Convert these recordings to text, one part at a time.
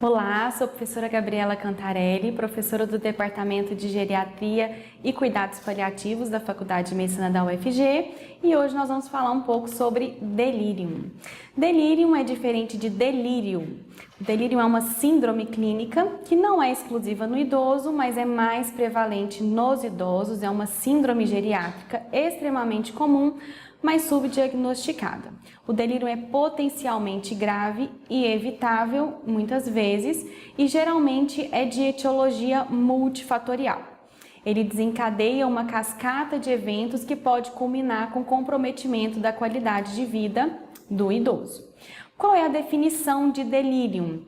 Olá, sou a professora Gabriela Cantarelli, professora do Departamento de Geriatria e Cuidados Paliativos da Faculdade de Medicina da UFG e hoje nós vamos falar um pouco sobre delírio. Delírio é diferente de delírio. O delírio é uma síndrome clínica que não é exclusiva no idoso, mas é mais prevalente nos idosos, é uma síndrome geriátrica extremamente comum, mas subdiagnosticada. O delírio é potencialmente grave e evitável, muitas vezes, e geralmente é de etiologia multifatorial. Ele desencadeia uma cascata de eventos que pode culminar com comprometimento da qualidade de vida do idoso. Qual é a definição de delírio?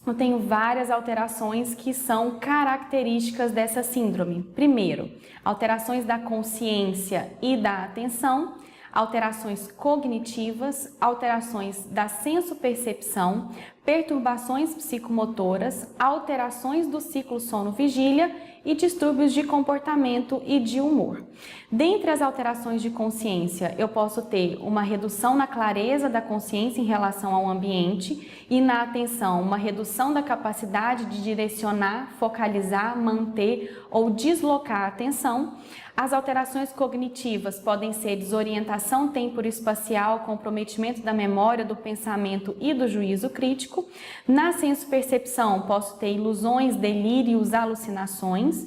Eu tenho várias alterações que são características dessa síndrome. Primeiro, alterações da consciência e da atenção, alterações cognitivas, alterações da senso-percepção, perturbações psicomotoras, alterações do ciclo sono-vigília e distúrbios de comportamento e de humor. Dentre as alterações de consciência, eu posso ter uma redução na clareza da consciência em relação ao ambiente e na atenção, uma redução da capacidade de direcionar, focalizar, manter ou deslocar a atenção. As alterações cognitivas podem ser desorientação temporoespacial, comprometimento da memória, do pensamento e do juízo crítico. Na senso-percepção, posso ter ilusões, delírios, alucinações.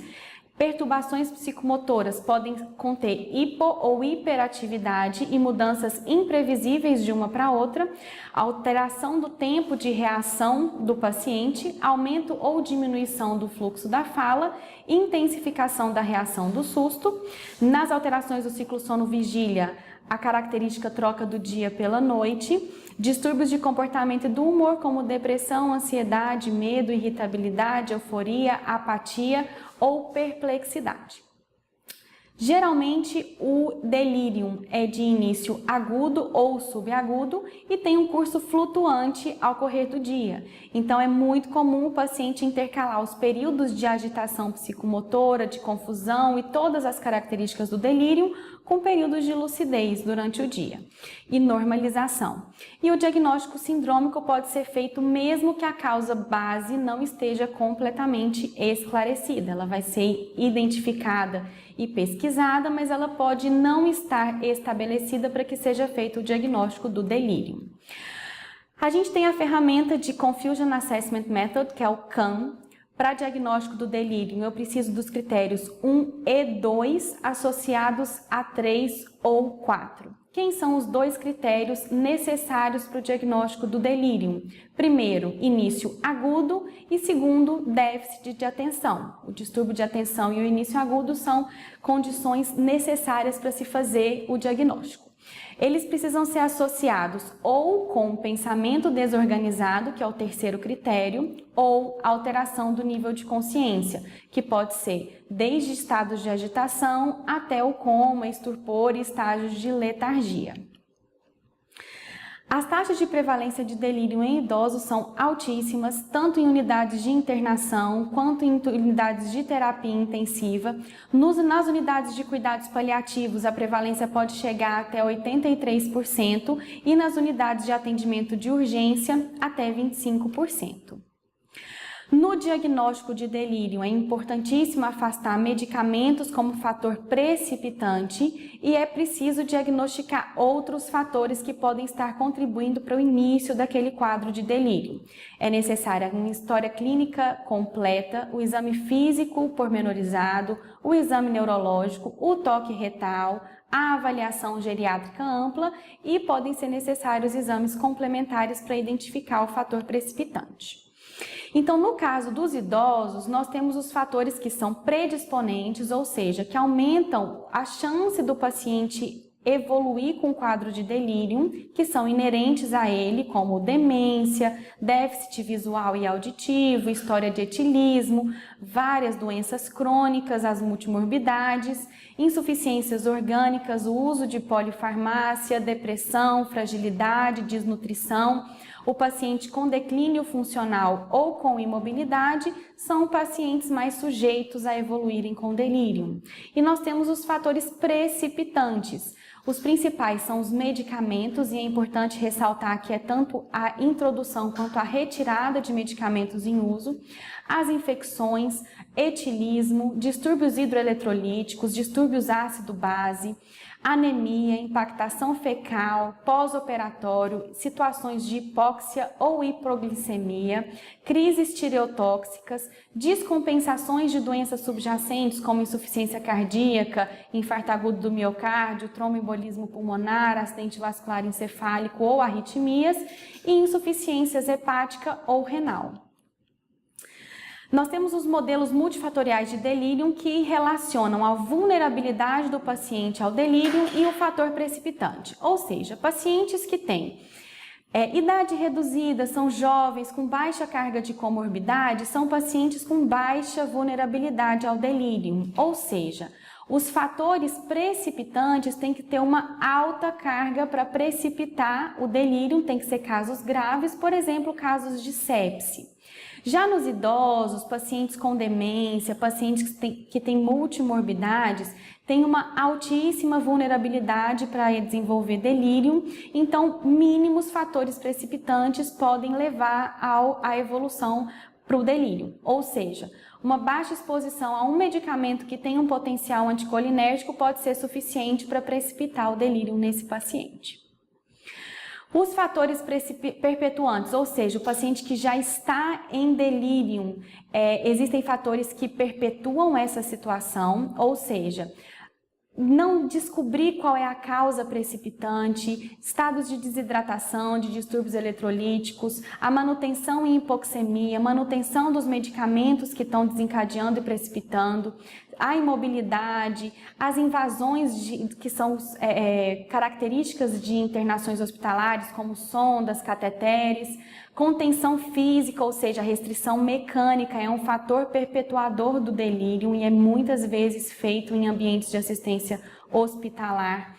Perturbações psicomotoras podem conter hipo ou hiperatividade e mudanças imprevisíveis de uma para outra, alteração do tempo de reação do paciente, aumento ou diminuição do fluxo da fala, intensificação da reação do susto. Nas alterações do ciclo sono-vigília, a característica troca do dia pela noite, distúrbios de comportamento e do humor como depressão, ansiedade, medo, irritabilidade, euforia, apatia ou perplexidade. Geralmente o delírio é de início agudo ou subagudo e tem um curso flutuante ao correr do dia. Então é muito comum o paciente intercalar os períodos de agitação psicomotora, de confusão e todas as características do delírio com períodos de lucidez durante o dia e normalização. E o diagnóstico sindrômico pode ser feito mesmo que a causa base não esteja completamente esclarecida. Ela vai ser identificada e pesquisada, mas ela pode não estar estabelecida para que seja feito o diagnóstico do delírio. A gente tem a ferramenta de Confusion Assessment Method, que é o CAM. Para diagnóstico do delírio, eu preciso dos critérios 1 e 2 associados a 3 ou 4. Quem são os dois critérios necessários para o diagnóstico do delírio? Primeiro, início agudo e segundo, déficit de atenção. O distúrbio de atenção e o início agudo são condições necessárias para se fazer o diagnóstico. Eles precisam ser associados ou com pensamento desorganizado, que é o terceiro critério, ou alteração do nível de consciência, que pode ser desde estados de agitação até o coma, estupor e estágios de letargia. As taxas de prevalência de delírio em idosos são altíssimas, tanto em unidades de internação quanto em unidades de terapia intensiva. Nas unidades de cuidados paliativos, a prevalência pode chegar até 83% e nas unidades de atendimento de urgência, até 25%. No diagnóstico de delírio, é importantíssimo afastar medicamentos como fator precipitante e é preciso diagnosticar outros fatores que podem estar contribuindo para o início daquele quadro de delírio. É necessária uma história clínica completa, o exame físico pormenorizado, o exame neurológico, o toque retal, a avaliação geriátrica ampla e podem ser necessários exames complementares para identificar o fator precipitante. Então, no caso dos idosos, nós temos os fatores que são predisponentes, ou seja, que aumentam a chance do paciente evoluir com o quadro de delírio, que são inerentes a ele, como demência, déficit visual e auditivo, história de etilismo, várias doenças crônicas, as multimorbidades, insuficiências orgânicas, o uso de polifarmácia, depressão, fragilidade, desnutrição. O paciente com declínio funcional ou com imobilidade são pacientes mais sujeitos a evoluírem com delírio. E nós temos os fatores precipitantes. Os principais são os medicamentos, e é importante ressaltar que é tanto a introdução quanto a retirada de medicamentos em uso, as infecções, etilismo, distúrbios hidroeletrolíticos, distúrbios ácido-base, anemia, impactação fecal, pós-operatório, situações de hipóxia ou hipoglicemia, crises tireotóxicas, descompensações de doenças subjacentes como insuficiência cardíaca, infarto agudo do miocárdio, tromboembolismo pulmonar, acidente vascular encefálico ou arritmias e insuficiências hepática ou renal. Nós temos os modelos multifatoriais de delírio que relacionam a vulnerabilidade do paciente ao delírio e o fator precipitante, ou seja, pacientes que têm idade reduzida, são jovens, com baixa carga de comorbidade, são pacientes com baixa vulnerabilidade ao delírio, ou seja, os fatores precipitantes têm que ter uma alta carga para precipitar o delírio, tem que ser casos graves, por exemplo, casos de sepse. Já nos idosos, pacientes com demência, pacientes que têm multimorbidades, têm uma altíssima vulnerabilidade para desenvolver delírio, então mínimos fatores precipitantes podem levar à evolução para o delírio, ou seja, uma baixa exposição a um medicamento que tem um potencial anticolinérgico pode ser suficiente para precipitar o delírio nesse paciente. Os fatores perpetuantes, ou seja, o paciente que já está em delírio, existem fatores que perpetuam essa situação, ou seja, não descobrir qual é a causa precipitante, estados de desidratação, de distúrbios eletrolíticos, a manutenção em hipoxemia, manutenção dos medicamentos que estão desencadeando e precipitando, a imobilidade, as invasões que são características de internações hospitalares, como sondas, cateteres, contenção física, ou seja, a restrição mecânica é um fator perpetuador do delírio e é muitas vezes feito em ambientes de assistência hospitalar.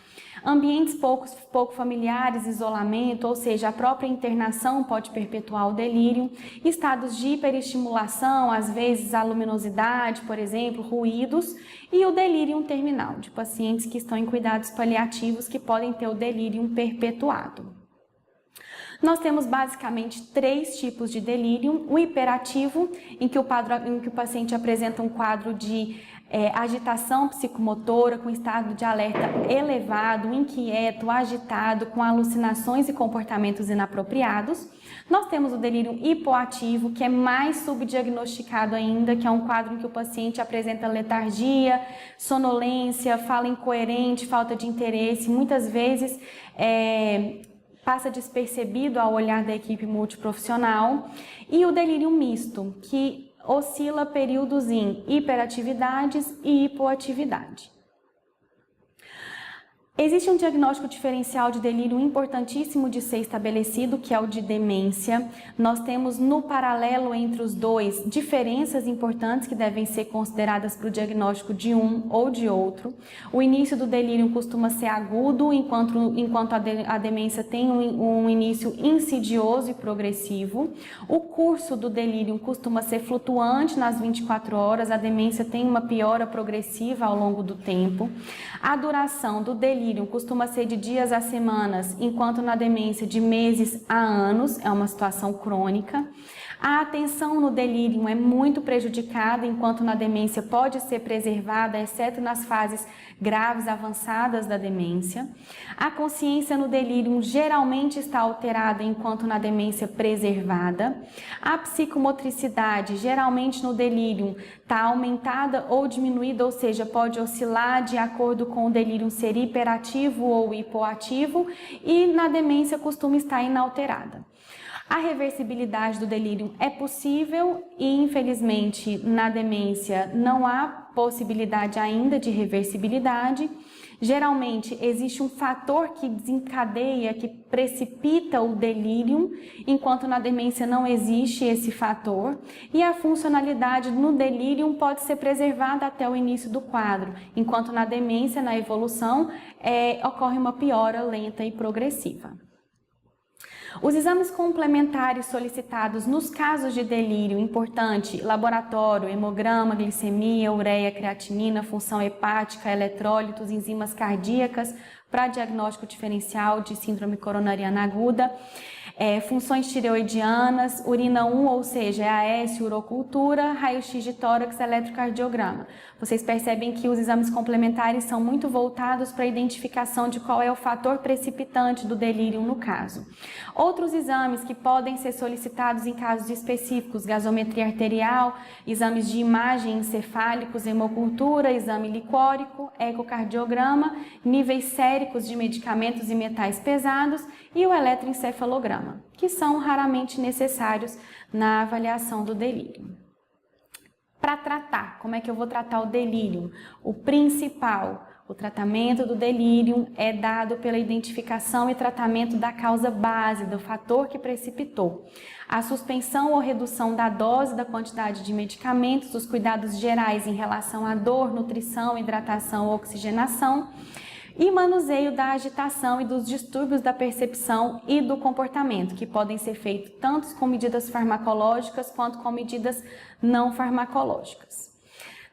Ambientes pouco familiares, isolamento, ou seja, a própria internação pode perpetuar o delírio. Estados de hiperestimulação, às vezes a luminosidade, por exemplo, ruídos. E o delírio terminal, de pacientes que estão em cuidados paliativos que podem ter o delírio perpetuado. Nós temos basicamente 3 tipos de delírio: o hiperativo, em que o paciente apresenta um quadro de agitação psicomotora, com estado de alerta elevado, inquieto, agitado, com alucinações e comportamentos inapropriados. Nós temos o delírio hipoativo, que é mais subdiagnosticado ainda, que é um quadro em que o paciente apresenta letargia, sonolência, fala incoerente, falta de interesse, muitas vezes passa despercebido ao olhar da equipe multiprofissional. E o delírio misto, que oscila períodos em hiperatividades e hipoatividade. Existe um diagnóstico diferencial de delírio importantíssimo de ser estabelecido, que é o de demência. Nós temos no paralelo entre os dois diferenças importantes que devem ser consideradas para o diagnóstico de um ou de outro. O início do delírio costuma ser agudo, enquanto a demência tem um início insidioso e progressivo. O curso do delírio costuma ser flutuante nas 24 horas, a demência tem uma piora progressiva ao longo do tempo. A duração do delírio costuma ser de dias a semanas, enquanto na demência de meses a anos, é uma situação crônica. A atenção no delírio é muito prejudicada, enquanto na demência pode ser preservada, exceto nas fases graves avançadas da demência. A consciência no delírio geralmente está alterada, enquanto na demência preservada. A psicomotricidade, geralmente no delírio, está aumentada ou diminuída, ou seja, pode oscilar de acordo com o delírio ser hiperativo ou hipoativo, e na demência costuma estar inalterada. A reversibilidade do delírio é possível e, infelizmente, na demência não há possibilidade ainda de reversibilidade. Geralmente, existe um fator que desencadeia, que precipita o delírio, enquanto na demência não existe esse fator. E a funcionalidade no delírio pode ser preservada até o início do quadro, enquanto na demência, na evolução, ocorre uma piora lenta e progressiva. Os exames complementares solicitados nos casos de delírio, importante, laboratório, hemograma, glicemia, ureia, creatinina, função hepática, eletrólitos, enzimas cardíacas, para diagnóstico diferencial de síndrome coronariana aguda, funções tireoidianas, urina 1, ou seja, EAS, urocultura, raio-x de tórax, eletrocardiograma. Vocês percebem que os exames complementares são muito voltados para a identificação de qual é o fator precipitante do delírio no caso. Outros exames que podem ser solicitados em casos específicos, gasometria arterial, exames de imagem encefálicos, hemocultura, exame licórico, ecocardiograma, níveis séricos de medicamentos e metais pesados e o eletroencefalograma, que são raramente necessários na avaliação do delírio. Para tratar, como é que eu vou tratar o delírio? O principal, o tratamento do delírio é dado pela identificação e tratamento da causa base, do fator que precipitou. A suspensão ou redução da dose, da quantidade de medicamentos, os cuidados gerais em relação à dor, nutrição, hidratação, oxigenação, e manuseio da agitação e dos distúrbios da percepção e do comportamento, que podem ser feitos tanto com medidas farmacológicas quanto com medidas não farmacológicas.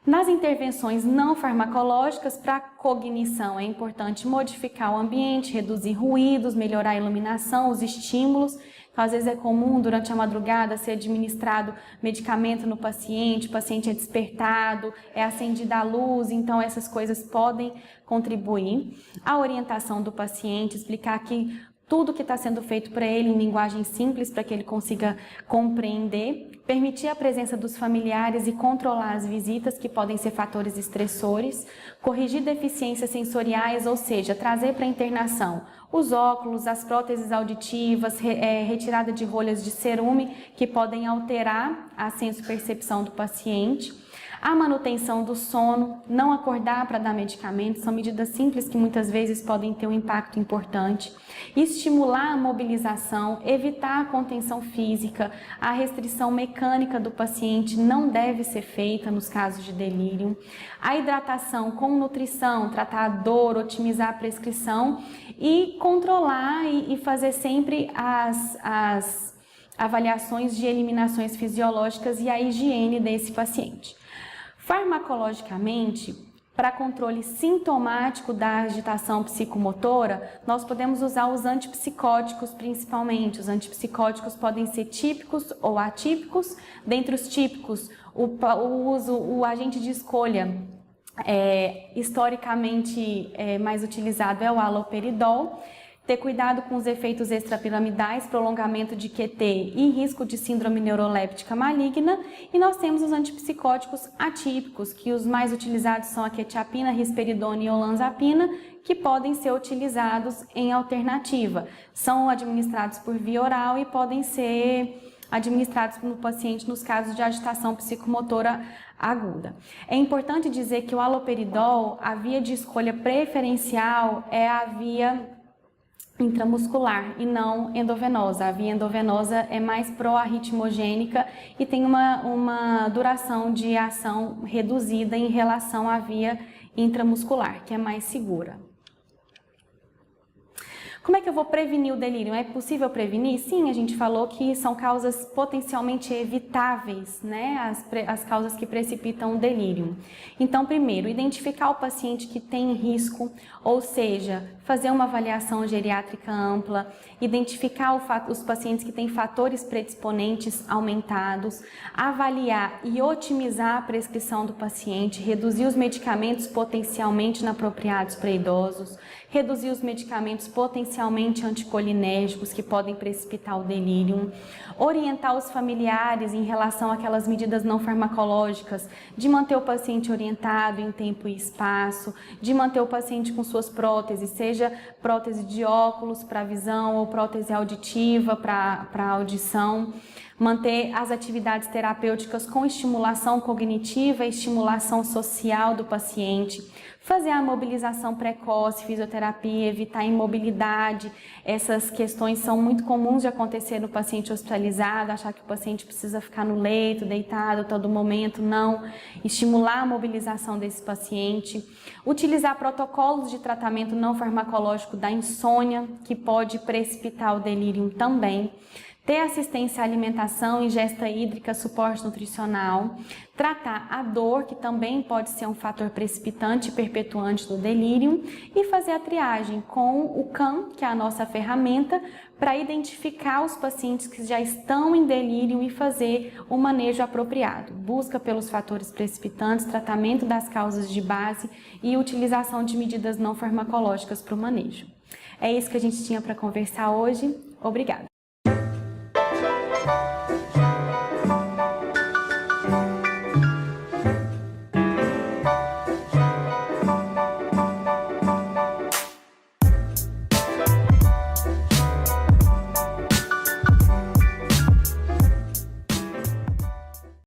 Nas intervenções não farmacológicas, para a cognição, é importante modificar o ambiente, reduzir ruídos, melhorar a iluminação, os estímulos. Às vezes é comum, durante a madrugada, ser administrado medicamento no paciente, o paciente é despertado, é acendida a luz, então essas coisas podem contribuir. A orientação do paciente, explicar que tudo que está sendo feito para ele em linguagem simples, para que ele consiga compreender, permitir a presença dos familiares e controlar as visitas, que podem ser fatores estressores, corrigir deficiências sensoriais, ou seja, trazer para a internação os óculos, as próteses auditivas, retirada de rolhas de cerume, que podem alterar a senso-percepção do paciente. A manutenção do sono, não acordar para dar medicamentos, são medidas simples que muitas vezes podem ter um impacto importante. Estimular a mobilização, evitar a contenção física, a restrição mecânica do paciente não deve ser feita nos casos de delírio. A hidratação com nutrição, tratar a dor, otimizar a prescrição e controlar e fazer sempre as avaliações de eliminações fisiológicas e a higiene desse paciente. Farmacologicamente, para controle sintomático da agitação psicomotora, nós podemos usar os antipsicóticos principalmente. Os antipsicóticos podem ser típicos ou atípicos. Dentre os típicos, o agente de escolha historicamente mais utilizado é o haloperidol. Ter cuidado com os efeitos extrapiramidais, prolongamento de QT e risco de síndrome neuroléptica maligna. E nós temos os antipsicóticos atípicos, que os mais utilizados são a quetiapina, risperidona e olanzapina, que podem ser utilizados em alternativa. São administrados por via oral e podem ser administrados no paciente nos casos de agitação psicomotora aguda. É importante dizer que o haloperidol, a via de escolha preferencial é a via intramuscular e não endovenosa. A via endovenosa é mais pró-arritmogênica e tem uma duração de ação reduzida em relação à via intramuscular, que é mais segura. Como é que eu vou prevenir o delírio? É possível prevenir? Sim, a gente falou que são causas potencialmente evitáveis, né? As causas que precipitam o delírio. Então, primeiro, identificar o paciente que tem risco, ou seja, fazer uma avaliação geriátrica ampla, identificar os pacientes que têm fatores predisponentes aumentados, avaliar e otimizar a prescrição do paciente, reduzir os medicamentos potencialmente inapropriados para idosos, reduzir os medicamentos potencialmente anticolinérgicos que podem precipitar o delírio, orientar os familiares em relação àquelas medidas não farmacológicas, de manter o paciente orientado em tempo e espaço, de manter o paciente com suas próteses, seja prótese de óculos para visão ou prótese auditiva para audição, manter as atividades terapêuticas com estimulação cognitiva e estimulação social do paciente, fazer a mobilização precoce, fisioterapia, evitar a imobilidade. Essas questões são muito comuns de acontecer no paciente hospitalizado, achar que o paciente precisa ficar no leito, deitado a todo momento, não. Estimular a mobilização desse paciente. Utilizar protocolos de tratamento não farmacológico da insônia, que pode precipitar o delírio também. Ter assistência à alimentação, ingesta hídrica, suporte nutricional, tratar a dor, que também pode ser um fator precipitante e perpetuante do delírio, e fazer a triagem com o CAM, que é a nossa ferramenta, para identificar os pacientes que já estão em delírio e fazer o manejo apropriado. Busca pelos fatores precipitantes, tratamento das causas de base e utilização de medidas não farmacológicas para o manejo. É isso que a gente tinha para conversar hoje. Obrigada!